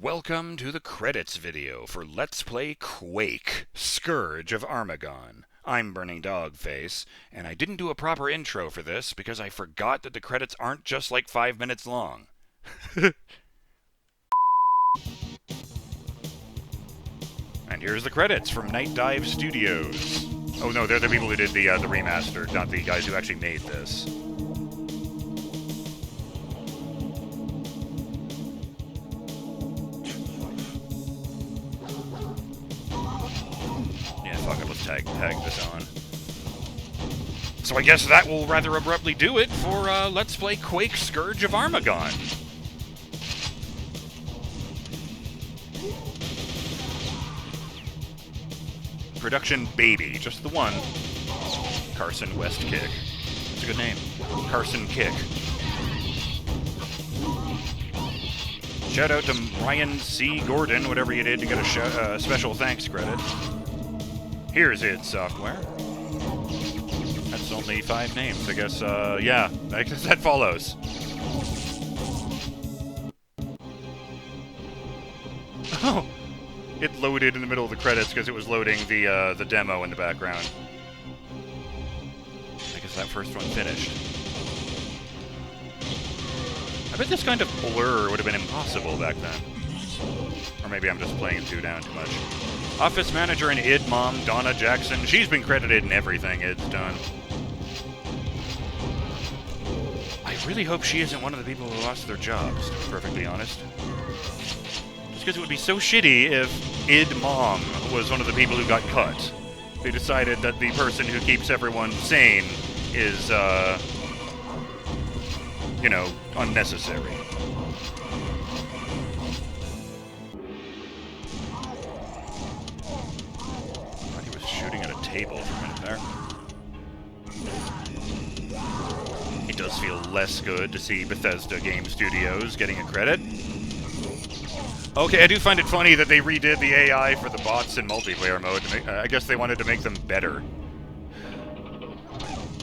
Welcome to the credits video for Let's Play Quake, Scourge of Armagon. I'm BurningDogFace, and I didn't do a proper intro for this because I forgot that the credits aren't just like 5 minutes long. And here's the credits from Nightdive Studios. Oh no, they're the people who did the remaster, not the guys who actually made this. Fuck it, let's tag this on. So I guess that will rather abruptly do it for Let's Play Quake Scourge of Armagon. Production Baby, just the one. Carson Westkick. It's a good name. Carson Kick. Shout out to Ryan C. Gordon, whatever you did to get a special thanks credit. Here's id Software. That's only 5 names, I guess, yeah, I guess that follows. Oh! It loaded in the middle of the credits because it was loading the demo in the background. I guess that first one finished. I bet this kind of blur would have been impossible back then. Or maybe I'm just playing it down too much. Office manager and id mom, Donna Jackson. She's been credited in everything id's done. I really hope she isn't one of the people who lost their jobs, to be perfectly honest. Just because it would be so shitty if id mom was one of the people who got cut. They decided that the person who keeps everyone sane is, you know, unnecessary. Table for a minute there. It does feel less good to see Bethesda Game Studios getting a credit. Okay, I do find it funny that they redid the AI for the bots in multiplayer mode. I guess they wanted to make them better.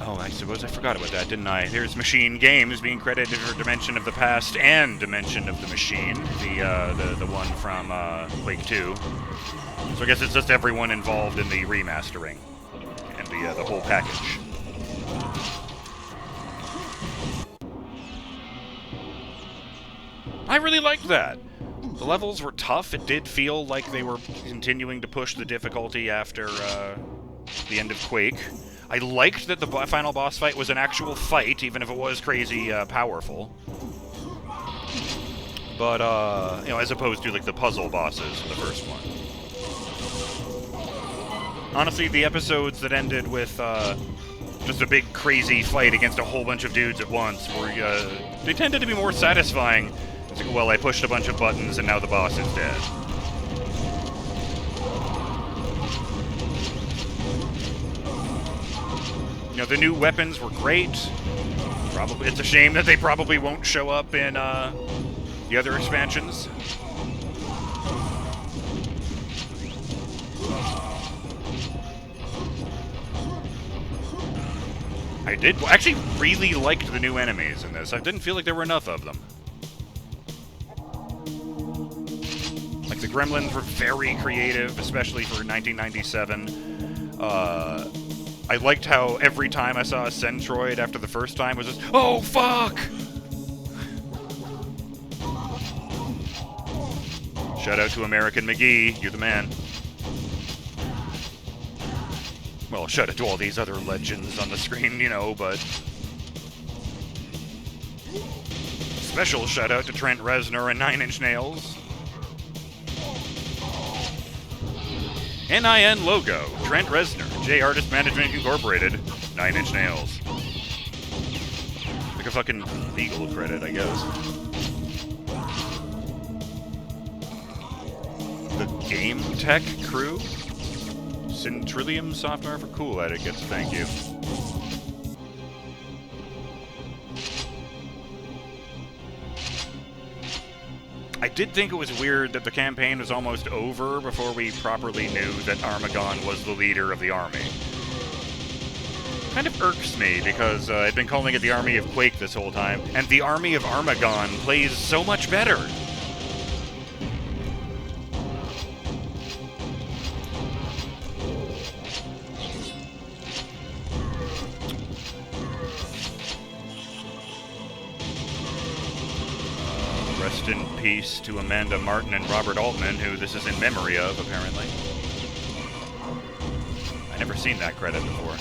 Oh, I suppose I forgot about that, didn't I? Here's Machine Games being credited for Dimension of the Past and Dimension of the Machine, the one from Quake 2. So I guess it's just everyone involved in the remastering and the whole package. I really liked that. The levels were tough. It did feel like they were continuing to push the difficulty after the end of Quake. I liked that the final boss fight was an actual fight, even if it was crazy powerful. But, you know, as opposed to, like, the puzzle bosses in the first one. Honestly, the episodes that ended with just a big crazy fight against a whole bunch of dudes at once were, they tended to be more satisfying. It's like, well, I pushed a bunch of buttons and now the boss is dead. You know, the new weapons were great. Probably, it's a shame that they probably won't show up in the other expansions. I actually really liked the new enemies in this. I didn't feel like there were enough of them. Like, the gremlins were very creative, especially for 1997. I liked how every time I saw a Centroid after the first time was just, oh, fuck! Shout out to American McGee, you're the man. Well, shout out to all these other legends on the screen, you know, but... Special shout out to Trent Reznor and 9 Inch Nails. NIN logo, Trent Reznor, J Artist Management Incorporated, 9 Inch Nails. Like a fucking legal credit, I guess. The Game Tech crew? Centrillium Software for cool etiquettes, thank you. I did think it was weird that the campaign was almost over before we properly knew that Armagon was the leader of the army. Kind of irks me, because I've been calling it the Army of Quake this whole time, and the Army of Armagon plays so much better. peace to Amanda Martin and Robert Altman, who this is in memory of, apparently. I never seen that credit before.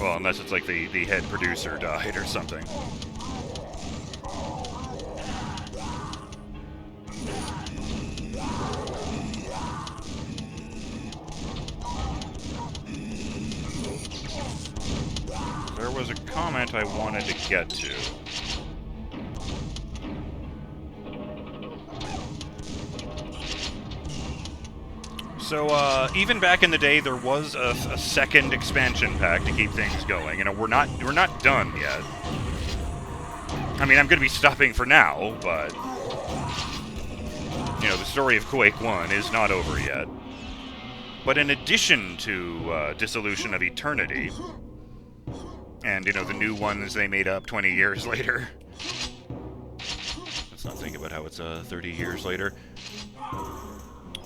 Well, unless it's like the head producer died or something. There was a comment I wanted to get to. So, even back in the day, there was a second expansion pack to keep things going. You know, we're not done yet. I mean, I'm going to be stopping for now, but you know, the story of Quake 1 is not over yet. But in addition to Dissolution of Eternity, and you know, the new ones they made up 20 years later. Let's not think about how it's 30 years later.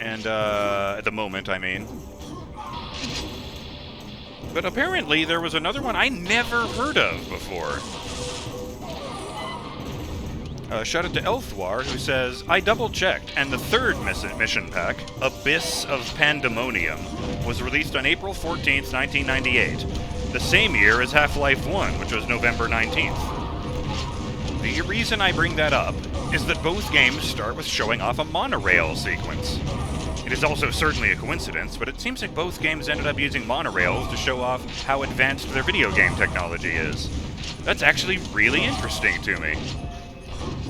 And, at the moment, I mean. But apparently there was another one I never heard of before. Shout out to Elthwar, who says, I double-checked, and the third mission pack, Abyss of Pandemonium, was released on April 14th, 1998, the same year as Half-Life 1, which was November 19th. The reason I bring that up is that both games start with showing off a monorail sequence. It is also certainly a coincidence, but it seems like both games ended up using monorails to show off how advanced their video game technology is. That's actually really interesting to me.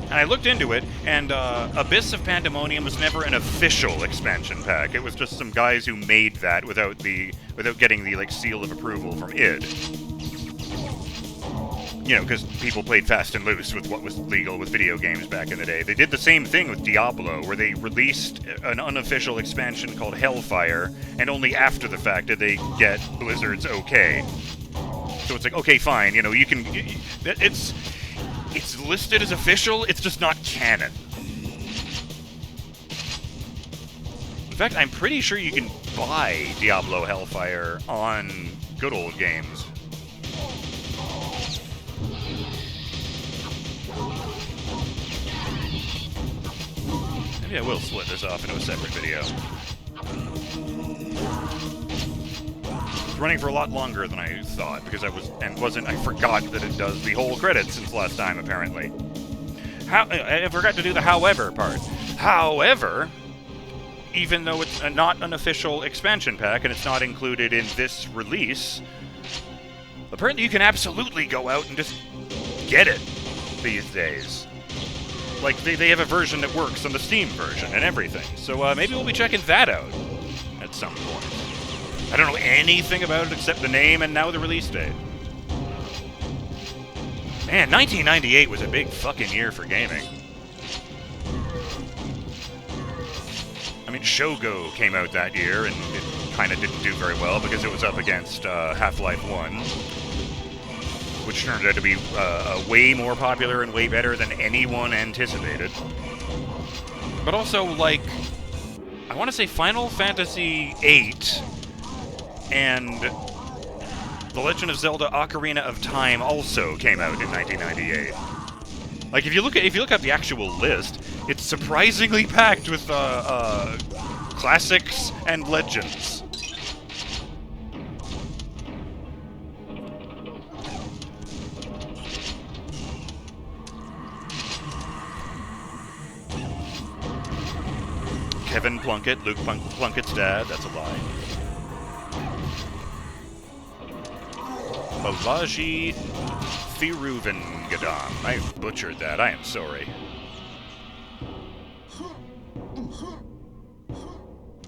And I looked into it, and Abyss of Pandemonium was never an official expansion pack. It was just some guys who made that without getting the like seal of approval from id. You know, because people played fast and loose with what was legal with video games back in the day. They did the same thing with Diablo, where they released an unofficial expansion called Hellfire, and only after the fact did they get Blizzard's okay. So it's like, okay, fine, you know, you can... It's listed as official, it's just not canon. In fact, I'm pretty sure you can buy Diablo Hellfire on Good Old Games. Maybe I will split this off into a separate video. It's running for a lot longer than I thought, because I forgot that it does the whole credits since last time, apparently. I forgot to do the however part. However, even though it's not an official expansion pack, and it's not included in this release, apparently you can absolutely go out and just get it these days. Like, they have a version that works on the Steam version and everything. So maybe we'll be checking that out at some point. I don't know anything about it except the name and now the release date. Man, 1998 was a big fucking year for gaming. I mean, Shogo came out that year, and it kind of didn't do very well because it was up against Half-Life 1. Which turned out to be way more popular and way better than anyone anticipated. But also, like, I want to say Final Fantasy VIII and The Legend of Zelda Ocarina of Time also came out in 1998. Like, if you look at the actual list, it's surprisingly packed with classics and legends. Kevin Plunkett, Luke Plunkett's dad, that's a lie. Balaji Thiruvengadam. I butchered that, I am sorry.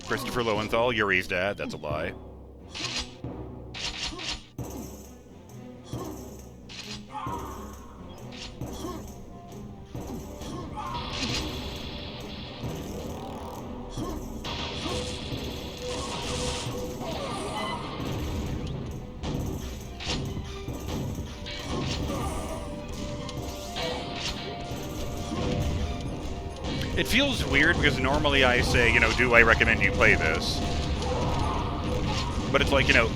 Christopher Lowenthal, Yuri's dad, that's a lie. It feels weird because normally I say, you know, do I recommend you play this? But it's like, you know,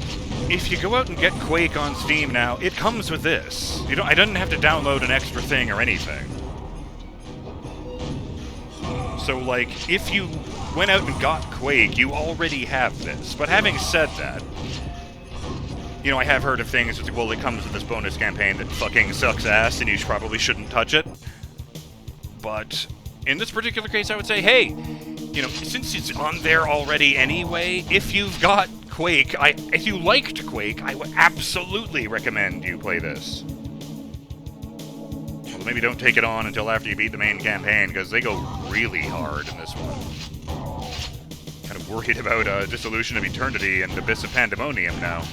if you go out and get Quake on Steam now, it comes with this. I didn't have to download an extra thing or anything. So, like, if you went out and got Quake, you already have this. But having said that, you know, I have heard of things that, well, it comes with this bonus campaign that fucking sucks ass and you probably shouldn't touch it. But in this particular case, I would say, hey, you know, since it's on there already anyway, if you've got Quake, if you liked Quake, I would absolutely recommend you play this. Well, maybe don't take it on until after you beat the main campaign, because they go really hard in this one. Kind of worried about Dissolution of Eternity and Abyss of Pandemonium now.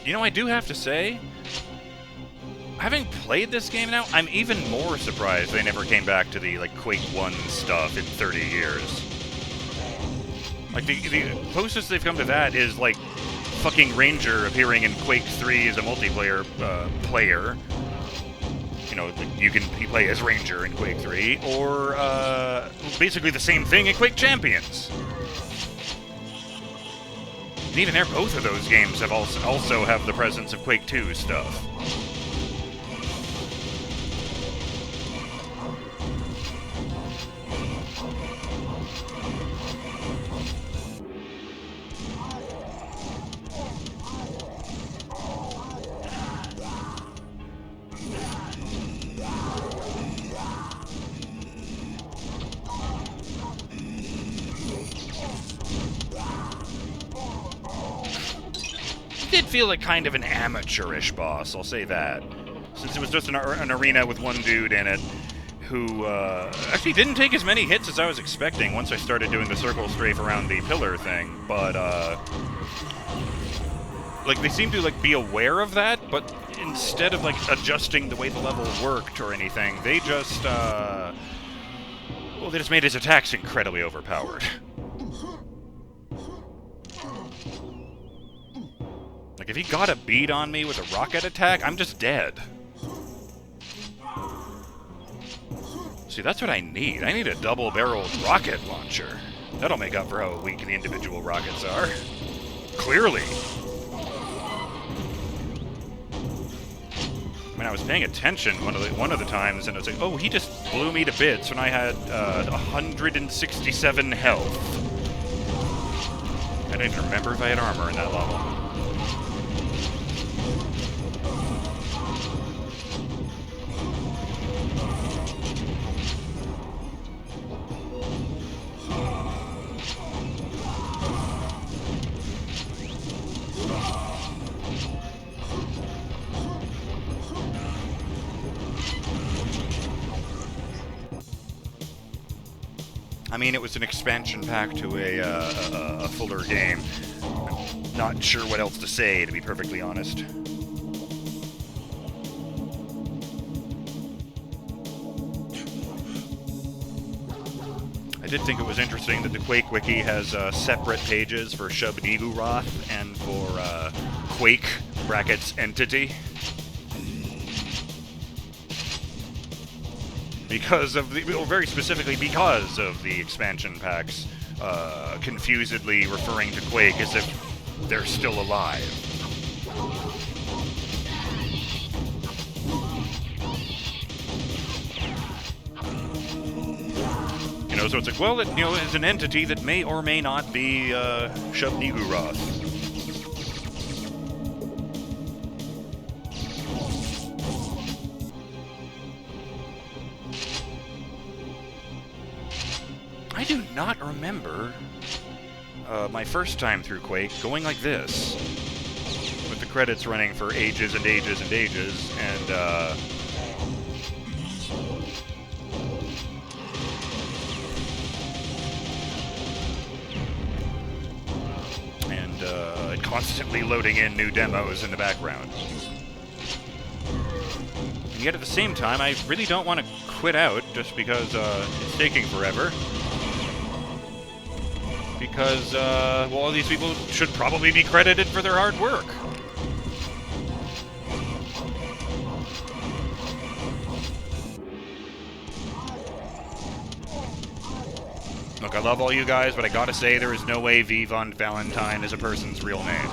You know, I do have to say, having played this game now, I'm even more surprised they never came back to the, like, Quake 1 stuff in 30 years. Like, the closest they've come to that is, like, fucking Ranger appearing in Quake 3 as a multiplayer player. You know, you play as Ranger in Quake 3, or basically the same thing in Quake Champions. And even there, both of those games have also have the presence of Quake 2 stuff. Did feel like kind of an amateurish boss, I'll say that. Since it was just an arena with one dude in it who actually didn't take as many hits as I was expecting once I started doing the circle strafe around the pillar thing, but like they seem to like be aware of that, but instead of like adjusting the way the level worked or anything, they just well, they just made his attacks incredibly overpowered. Like, if he got a bead on me with a rocket attack, I'm just dead. See, that's what I need. I need a double-barreled rocket launcher. That'll make up for how weak the individual rockets are. Clearly. I mean, I was paying attention one of the times, and I was like, oh, he just blew me to bits when I had 167 health. I don't even remember if I had armor in that level. I mean, it was an expansion pack to a fuller game. I'm not sure what else to say, to be perfectly honest. I did think it was interesting that the Quake Wiki has separate pages for Shub-Niggurath and for Quake brackets Entity. Because of the, well, very specifically because of the expansion packs confusedly referring to Quake as if they're still alive. You know, so it's like, well, it, you know, it's an entity that may or may not be Shub-Niggurath. I do not remember my first time through Quake going like this, with the credits running for ages and ages and ages, and constantly loading in new demos in the background. And yet at the same time, I really don't want to quit out just because it's taking forever. Because, well, all these people should probably be credited for their hard work. Look, I love all you guys, but I gotta say there is no way V. Von Valentine is a person's real name.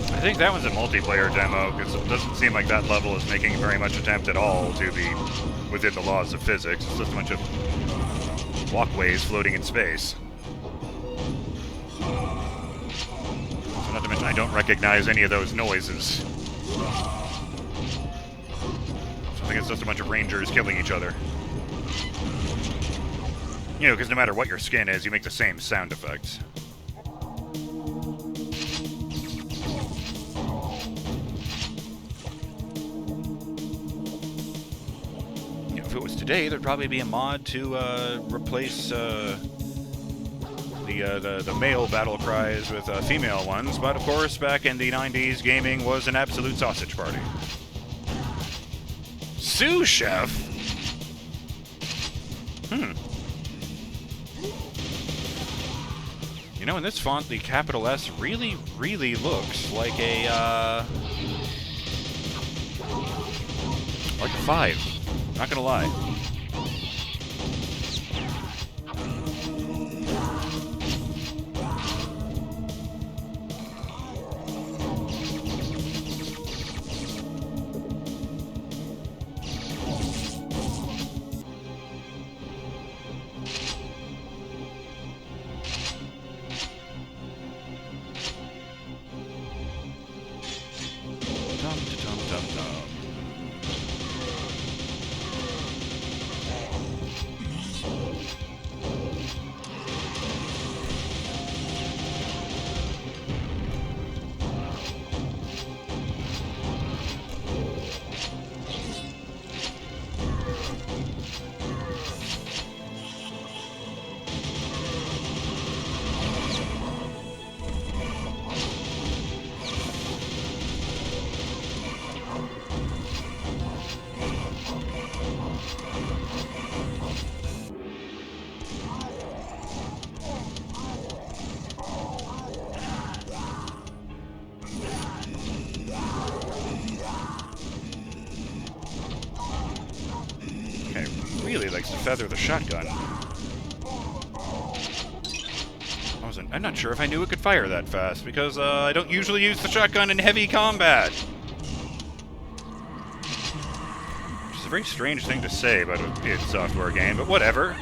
I think that one's a multiplayer demo, because it doesn't seem like that level is making very much attempt at all to be within the laws of physics. It's just a bunch of walkways floating in space. So not to mention, I don't recognize any of those noises. So I think it's just a bunch of rangers killing each other. You know, because no matter what your skin is, you make the same sound effects. If it was today, there'd probably be a mod to replace the male battle cries with female ones, but of course, back in the 90s, gaming was an absolute sausage party. Sous chef? You know, in this font, the capital S really, really looks like a 5. Not gonna lie. Really likes to feather the shotgun. I'm not sure if I knew it could fire that fast, because I don't usually use the shotgun in heavy combat. Which is a very strange thing to say about a id Software game, but whatever.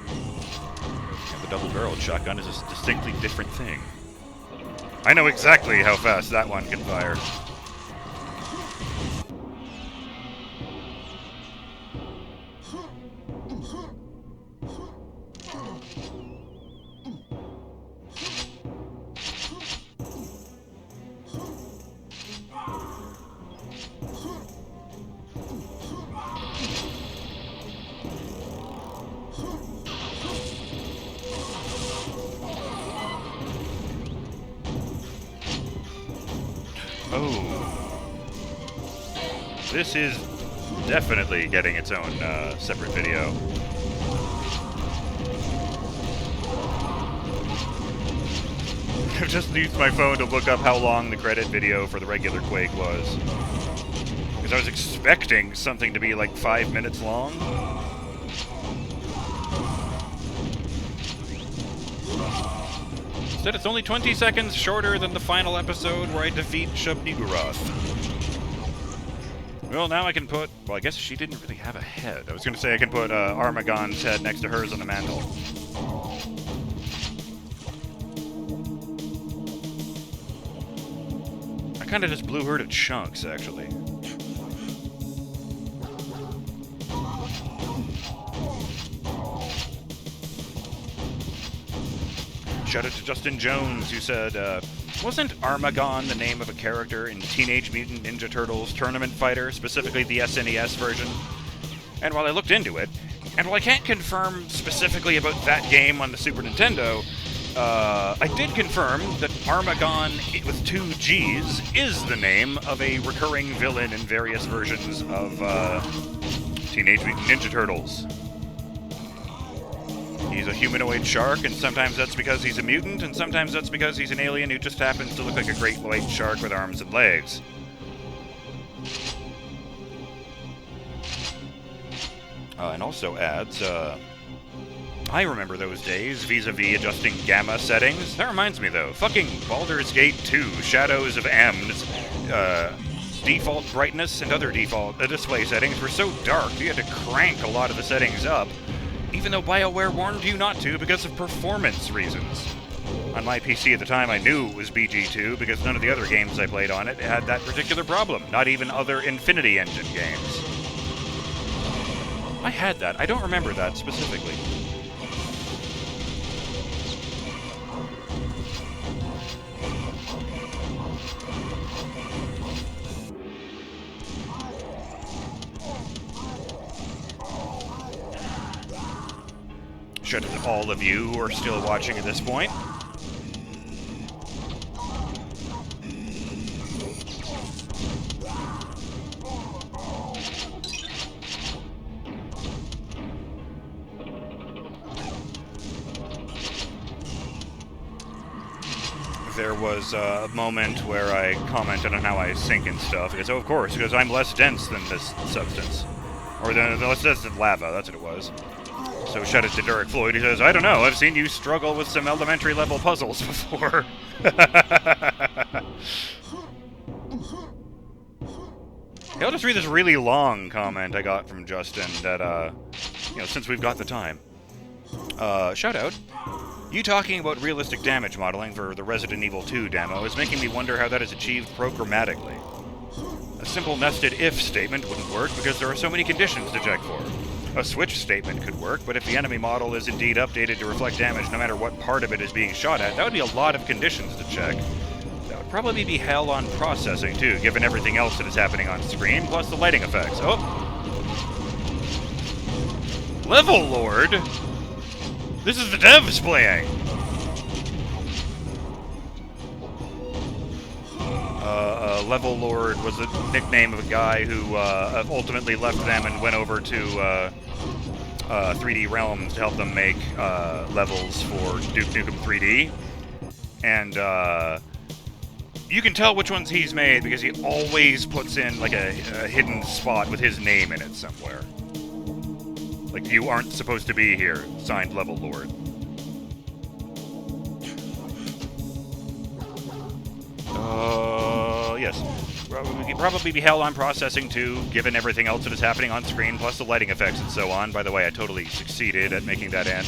Yeah, the double-barreled shotgun is a distinctly different thing. I know exactly how fast that one can fire. Oh. This is definitely getting its own separate video. I've just used my phone to look up how long the credit video for the regular Quake was. Because I was expecting something to be like 5 minutes long. Instead, it's only 20 seconds shorter than the final episode where I defeat Shub-Niggurath. Well, now I can put... Well, I guess she didn't really have a head. I was going to say I can put Armagon's head next to hers on the mantle. I kind of just blew her to chunks, actually. Shout out to Justin Jones, who said, wasn't Armagon the name of a character in Teenage Mutant Ninja Turtles Tournament Fighter, specifically the SNES version? And while I looked into it, and while I can't confirm specifically about that game on the Super Nintendo, I did confirm that Armagon, with 2 G's, is the name of a recurring villain in various versions of Teenage Mutant Ninja Turtles. He's a humanoid shark, and sometimes that's because he's a mutant, and sometimes that's because he's an alien who just happens to look like a great white shark with arms and legs. And also adds, I remember those days, vis-a-vis adjusting gamma settings. That reminds me, though, fucking Baldur's Gate 2, Shadows of M's, default brightness and other default display settings were so dark you had to crank a lot of the settings up, even though BioWare warned you not to because of performance reasons. On my PC at the time, I knew it was BG2 because none of the other games I played on it had that particular problem, not even other Infinity Engine games. I had that. I don't remember that specifically. Shout out to all of you who are still watching at this point. There was a moment where I commented on how I sink and stuff. Because, oh, of course, because I'm less dense than this substance. Or less dense than lava, that's what it was. So shout out to Derek Floyd, he says, I don't know, I've seen you struggle with some elementary level puzzles before. I'll just read this really long comment I got from Justin that, since we've got the time. Shout out. You talking about realistic damage modeling for the Resident Evil 2 demo is making me wonder how that is achieved programmatically. A simple nested if statement wouldn't work because there are so many conditions to check for. A switch statement could work, but if the enemy model is indeed updated to reflect damage no matter what part of it is being shot at, that would be a lot of conditions to check. That would probably be hell on processing, too, given everything else that is happening on screen, plus the lighting effects. Oh! Level Lord? This is the devs playing! Level Lord was the nickname of a guy who ultimately left them and went over to 3D Realms to help them make levels for Duke Nukem 3D. And you can tell which ones he's made because he always puts in like a hidden spot with his name in it somewhere. Like, you aren't supposed to be here, signed Level Lord. Yes. Probably be hell on processing too, given everything else that is happening on screen, plus the lighting effects and so on. By the way, I totally succeeded at making that end.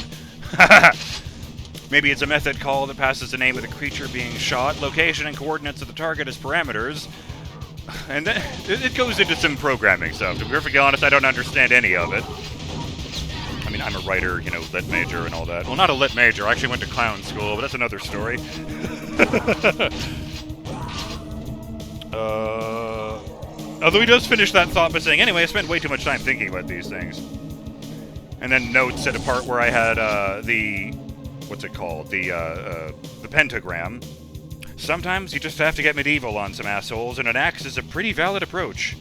Maybe it's a method call that passes the name of the creature being shot, location, and coordinates of the target as parameters. And then it goes into some programming stuff. To be perfectly honest, I don't understand any of it. I mean, I'm a writer, lit major and all that. Well, not a lit major. I actually went to clown school, but that's another story. Although he does finish that thought by saying, anyway, I spent way too much time thinking about these things. And then notes at a part where I had what's it called? The pentagram. Sometimes you just have to get medieval on some assholes, and an axe is a pretty valid approach.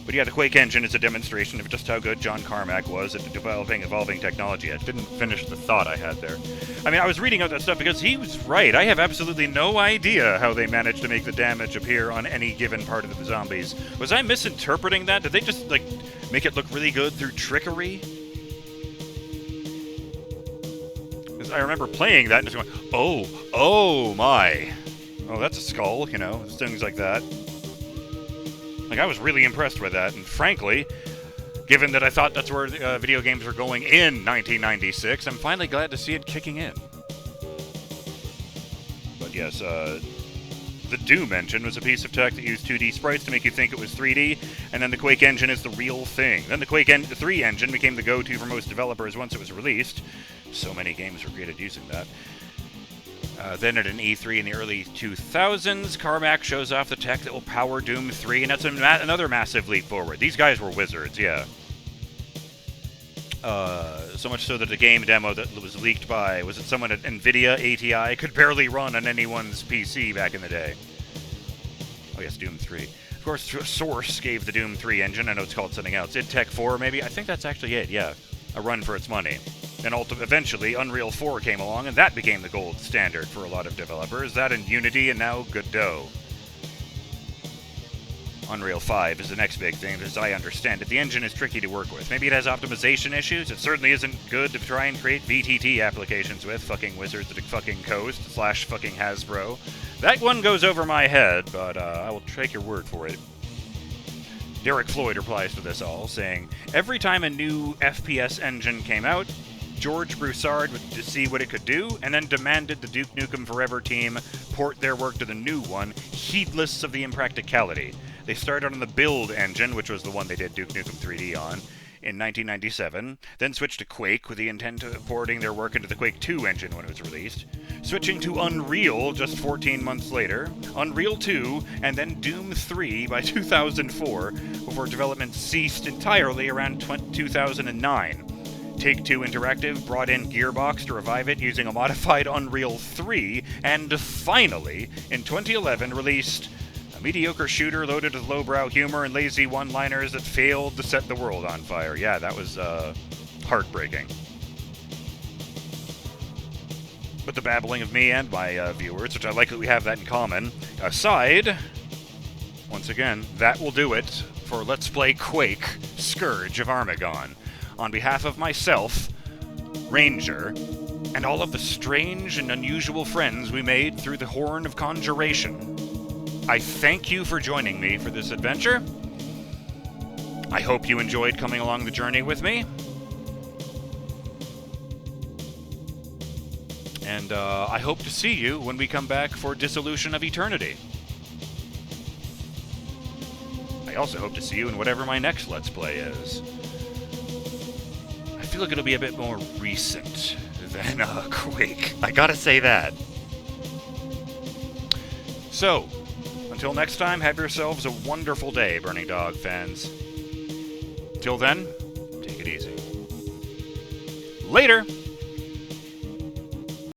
But yeah, the Quake engine is a demonstration of just how good John Carmack was at developing evolving technology. I didn't finish the thought I had there. I mean, I was reading out that stuff because he was right. I have absolutely no idea how they managed to make the damage appear on any given part of the zombies. Was I misinterpreting that? Did they just, like, make it look really good through trickery? Because I remember playing that and just going, oh my. Oh, that's a skull, you know, things like that. Like, I was really impressed with that, and frankly, given that I thought that's where video games were going in 1996, I'm finally glad to see it kicking in. But yes, the Doom engine was a piece of tech that used 2D sprites to make you think it was 3D, and then the Quake engine is the real thing. Then the Quake 3 engine became the go-to for most developers once it was released. So many games were created using that. Then at an E3 in the early 2000s, Carmack shows off the tech that will power Doom 3, and that's another massive leap forward. These guys were wizards, yeah. So much so that the game demo that was leaked by, was it someone at NVIDIA ATI, could barely run on anyone's PC back in the day. Oh yes, Doom 3. Of course, Source gave the Doom 3 engine, I know it's called something else, id Tech 4 maybe? I think that's actually it, yeah. A run for its money. And eventually, Unreal 4 came along, and that became the gold standard for a lot of developers. That and Unity, and now Godot. Unreal 5 is the next big thing, as I understand it. The engine is tricky to work with. Maybe it has optimization issues. It certainly isn't good to try and create VTT applications with. Fucking Wizards of the fucking Coast, / fucking Hasbro. That one goes over my head, but I will take your word for it. Derek Floyd replies to this all, saying, every time a new FPS engine came out, George Broussard would see what it could do, and then demanded the Duke Nukem Forever team port their work to the new one, heedless of the impracticality. They started on the Build engine, which was the one they did Duke Nukem 3D on, in 1997, then switched to Quake with the intent of porting their work into the Quake 2 engine when it was released, switching to Unreal just 14 months later, Unreal 2, and then Doom 3 by 2004, before development ceased entirely around 2009. Take-Two Interactive brought in Gearbox to revive it using a modified Unreal 3, and finally, in 2011, released a mediocre shooter loaded with lowbrow humor and lazy one-liners that failed to set the world on fire. Yeah, that was heartbreaking. But the babbling of me and my viewers, which I like that we have that in common, aside, once again, that will do it for Let's Play Quake, Scourge of Armagon. On behalf of myself, Ranger, and all of the strange and unusual friends we made through the Horn of Conjuration, I thank you for joining me for this adventure. I hope you enjoyed coming along the journey with me. And I hope to see you when we come back for Dissolution of Eternity. I also hope to see you in whatever my next Let's Play is. I feel like it'll be a bit more recent than Quake. I gotta say that. So, until next time, have yourselves a wonderful day, Burning Dog fans. Till then, take it easy. Later!